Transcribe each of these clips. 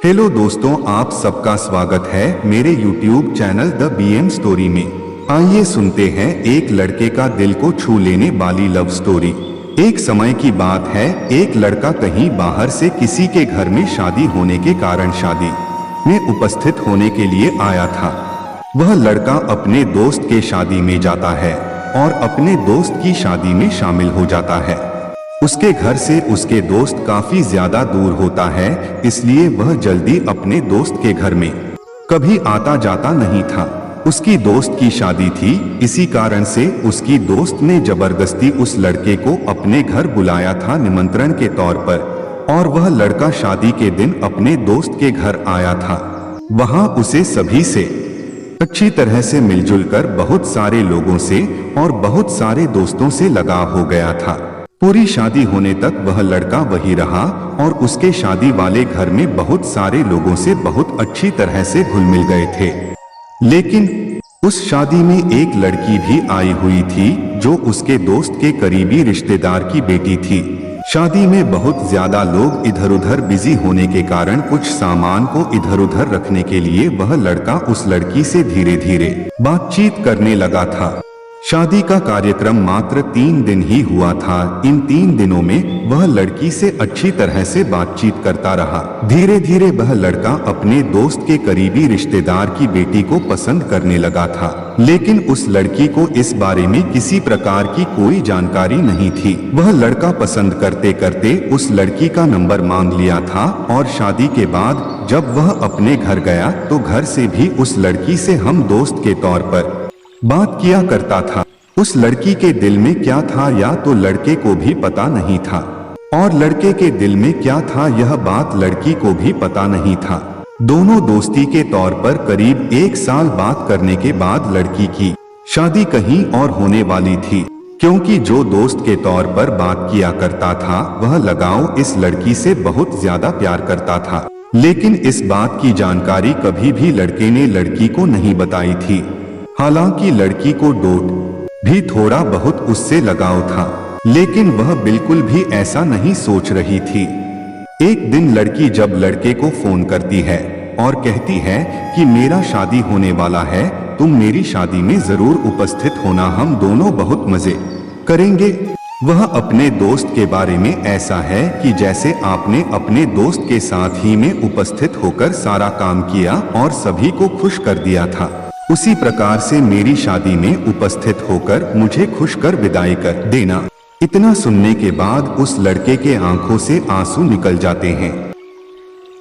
Hello दोस्तों, आप सबका स्वागत है मेरे YouTube channel the BM story में। आइए सुनते हैं एक लड़के का दिल को छू लेने वाली लव स्टोरी। एक समय की बात है, एक लड़का कहीं बाहर से किसी के घर में शादी होने के कारण शादी में उपस्थित होने के लिए आया था। वह लड़का अपने दोस्त के शादी में जाता है और अपने दोस्त की शादी में शामिल हो जाता है। उसके घर से उसके दोस्त काफी ज्यादा दूर होता है, इसलिए वह जल्दी अपने दोस्त के घर में कभी आता जाता नहीं था। उसकी दोस्त की शादी थी, इसी कारण से उसकी दोस्त ने जबरदस्ती उस लड़के को अपने घर बुलाया था निमंत्रण के तौर पर। और वह लड़का शादी के दिन अपने दोस्त के घर आया था। वहां उसे सभी से अच्छी तरह से मिलजुल कर बहुत सारे लोगों से और बहुत सारे दोस्तों से लगाव हो गया था। पूरी शादी होने तक वह लड़का वही रहा और उसके शादी वाले घर में बहुत सारे लोगों से बहुत अच्छी तरह से घुल मिल गए थे। लेकिन उस शादी में एक लड़की भी आई हुई थी जो उसके दोस्त के करीबी रिश्तेदार की बेटी थी। शादी में बहुत ज्यादा लोग इधर उधर बिजी होने के कारण कुछ सामान को इधर उधर रखने के लिए वह लड़का उस लड़की से धीरे धीरे बातचीत करने लगा था। शादी का कार्यक्रम मात्र 3 दिन ही हुआ था। इन 3 दिनों में वह लड़की से अच्छी तरह से बातचीत करता रहा। धीरे धीरे वह लड़का अपने दोस्त के करीबी रिश्तेदार की बेटी को पसंद करने लगा था। लेकिन उस लड़की को इस बारे में किसी प्रकार की कोई जानकारी नहीं थी। वह लड़का पसंद करते करते उस लड़की का नंबर मांग लिया था और शादी के बाद जब वह अपने घर गया तो घर से भी उस लड़की से हम दोस्त के तौर पर बात किया करता था। उस लड़की के दिल में क्या था या तो लड़के को भी पता नहीं था, और लड़के के दिल में क्या था यह बात लड़की को भी पता नहीं था। दोनों दोस्ती के तौर पर करीब 1 साल बात करने के बाद लड़की की शादी कहीं और होने वाली थी, क्योंकि जो दोस्त के तौर पर बात किया करता था वह लगाव इस लड़की से बहुत ज्यादा प्यार करता था। लेकिन इस बात की जानकारी कभी भी लड़के ने लड़की को नहीं बताई थी। हालांकि लड़की को डोट भी थोड़ा बहुत उससे लगाव था, लेकिन वह बिल्कुल भी ऐसा नहीं सोच रही थी। एक दिन लड़की जब लड़के को फोन करती है और कहती है कि मेरा शादी होने वाला है, तुम मेरी शादी में जरूर उपस्थित होना, हम दोनों बहुत मजे करेंगे। वह अपने दोस्त के बारे में ऐसा है कि जैसे आपने अपने दोस्त के साथ ही में उपस्थित होकर सारा काम किया और सभी को खुश कर दिया था, उसी प्रकार से मेरी शादी में उपस्थित होकर मुझे खुश कर विदाई कर देना। इतना सुनने के बाद उस लड़के के आंखों से आंसू निकल जाते हैं,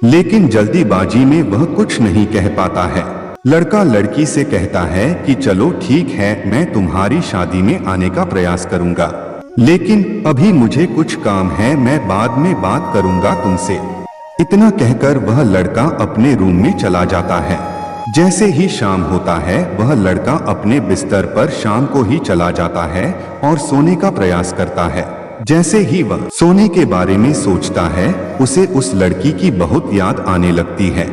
लेकिन जल्दीबाजी में वह कुछ नहीं कह पाता है। लड़का लड़की से कहता है कि चलो ठीक है, मैं तुम्हारी शादी में आने का प्रयास करूंगा, लेकिन अभी मुझे कुछ काम है, मैं बाद में बात करूंगा तुमसे। इतना कहकर वह लड़का अपने रूम में चला जाता है। जैसे ही शाम होता है वह लड़का अपने बिस्तर पर शाम को ही चला जाता है और सोने का प्रयास करता है। जैसे ही वह सोने के बारे में सोचता है उसे उस लड़की की बहुत याद आने लगती है।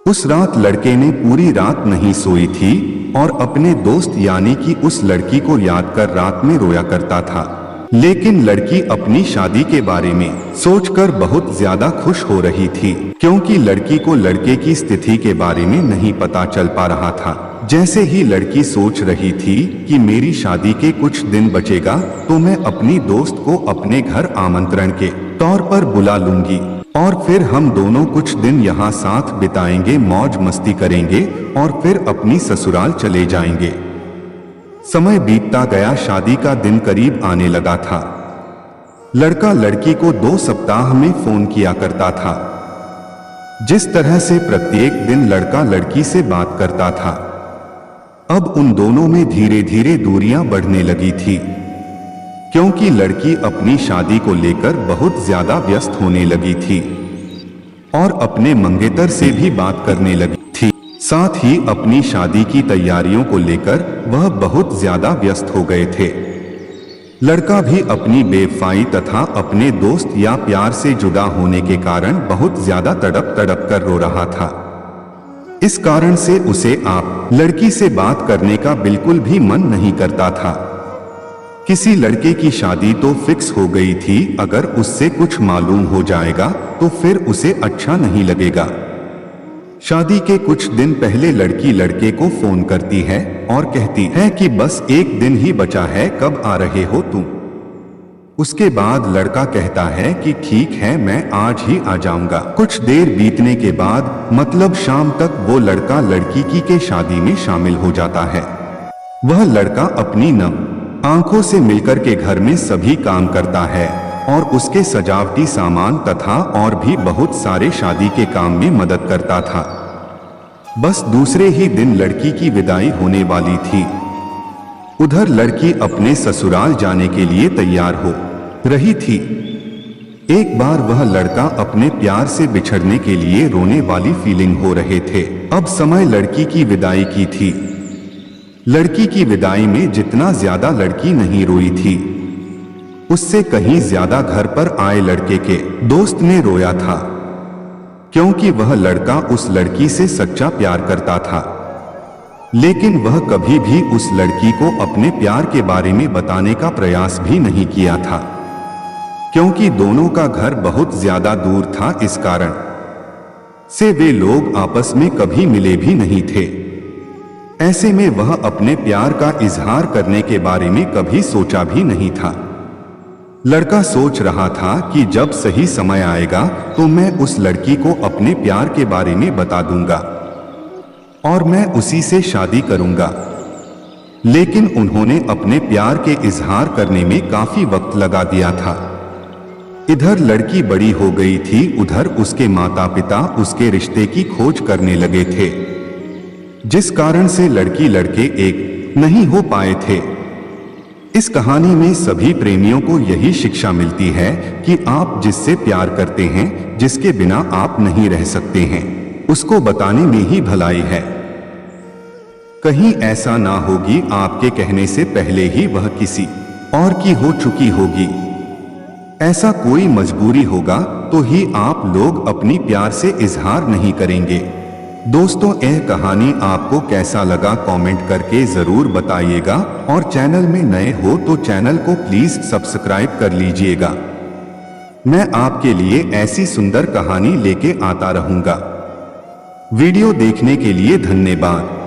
उस रात लड़के ने पूरी रात नहीं सोई थी और अपने दोस्त यानी कि उस लड़की को याद कर रात में रोया करता था। लेकिन लड़की अपनी शादी के बारे में सोचकर बहुत ज्यादा खुश हो रही थी, क्योंकि लड़की को लड़के की स्थिति के बारे में नहीं पता चल पा रहा था। जैसे ही लड़की सोच रही थी कि मेरी शादी के कुछ दिन बचेगा तो मैं अपनी दोस्त को अपने घर आमंत्रण के तौर पर बुला लूंगी और फिर हम दोनों कुछ दिन यहाँ साथ बिताएंगे, मौज मस्ती करेंगे और फिर अपनी ससुराल चले जाएंगे। समय बीतता गया, शादी का दिन करीब आने लगा था। लड़का लड़की को 2 सप्ताह में फोन किया करता था। जिस तरह से प्रत्येक दिन लड़का लड़की से बात करता था, अब उन दोनों में धीरे धीरे दूरियां बढ़ने लगी थी, क्योंकि लड़की अपनी शादी को लेकर बहुत ज्यादा व्यस्त होने लगी थी और अपने मंगेतर से भी बात करने लगी थी। साथ ही अपनी शादी की तैयारियों को लेकर वह बहुत ज्यादा व्यस्त हो गए थे। लड़का भी अपनी बेवफाई तथा अपने दोस्त या प्यार से जुदा होने के कारण बहुत ज्यादा तड़प तड़प कर रो रहा था। इस कारण से उसे आप लड़की से बात करने का बिल्कुल भी मन नहीं करता था। किसी लड़के की शादी तो फिक्स हो गई थी, अगर उससे कुछ मालूम हो जाएगा तो फिर उसे अच्छा नहीं लगेगा। शादी के कुछ दिन पहले लड़की लड़के को फोन करती है और कहती है कि बस एक दिन ही बचा है, कब आ रहे हो तुम। उसके बाद लड़का कहता है कि ठीक है, मैं आज ही आ जाऊंगा। कुछ देर बीतने के बाद मतलब शाम तक वो लड़का लड़की की के शादी में शामिल हो जाता है। वह लड़का अपनी नम आंखों से मिलकर के घर में सभी काम करता है और उसके सजावटी सामान तथा और भी बहुत सारे शादी के काम में मदद करता था। बस दूसरे ही दिन लड़की की विदाई होने वाली थी। उधर लड़की अपने ससुराल जाने के लिए तैयार हो रही थी। एक बार वह लड़का अपने प्यार से बिछड़ने के लिए रोने वाली फीलिंग हो रहे थे। अब समय लड़की की विदाई की थी। लड़की की विदाई में जितना ज्यादा लड़की नहीं रोई थी, उससे कहीं ज्यादा घर पर आए लड़के के दोस्त ने रोया था, क्योंकि वह लड़का उस लड़की से सच्चा प्यार करता था। लेकिन वह कभी भी उस लड़की को अपने प्यार के बारे में बताने का प्रयास भी नहीं किया था, क्योंकि दोनों का घर बहुत ज्यादा दूर था। इस कारण से वे लोग आपस में कभी मिले भी नहीं थे। ऐसे में वह अपने प्यार का इजहार करने के बारे में कभी सोचा भी नहीं था। लड़का सोच रहा था कि जब सही समय आएगा तो मैं उस लड़की को अपने प्यार के बारे में बता दूंगा और मैं उसी से शादी करूंगा। लेकिन उन्होंने अपने प्यार के इजहार करने में काफी वक्त लगा दिया था। इधर लड़की बड़ी हो गई थी, उधर उसके माता पिता उसके रिश्ते की खोज करने लगे थे, जिस कारण से लड़की लड़के एक नहीं हो पाए थे। इस कहानी में सभी प्रेमियों को यही शिक्षा मिलती है कि आप जिससे प्यार करते हैं, जिसके बिना आप नहीं रह सकते हैं, उसको बताने में ही भलाई है। कहीं ऐसा ना होगी आपके कहने से पहले ही वह किसी और की हो चुकी होगी। ऐसा कोई मजबूरी होगा तो ही आप लोग अपनी प्यार से इजहार नहीं करेंगे। दोस्तों, यह कहानी आपको कैसा लगा कमेंट करके जरूर बताइएगा और चैनल में नए हो तो चैनल को प्लीज सब्सक्राइब कर लीजिएगा। मैं आपके लिए ऐसी सुंदर कहानी लेके आता रहूंगा। वीडियो देखने के लिए धन्यवाद।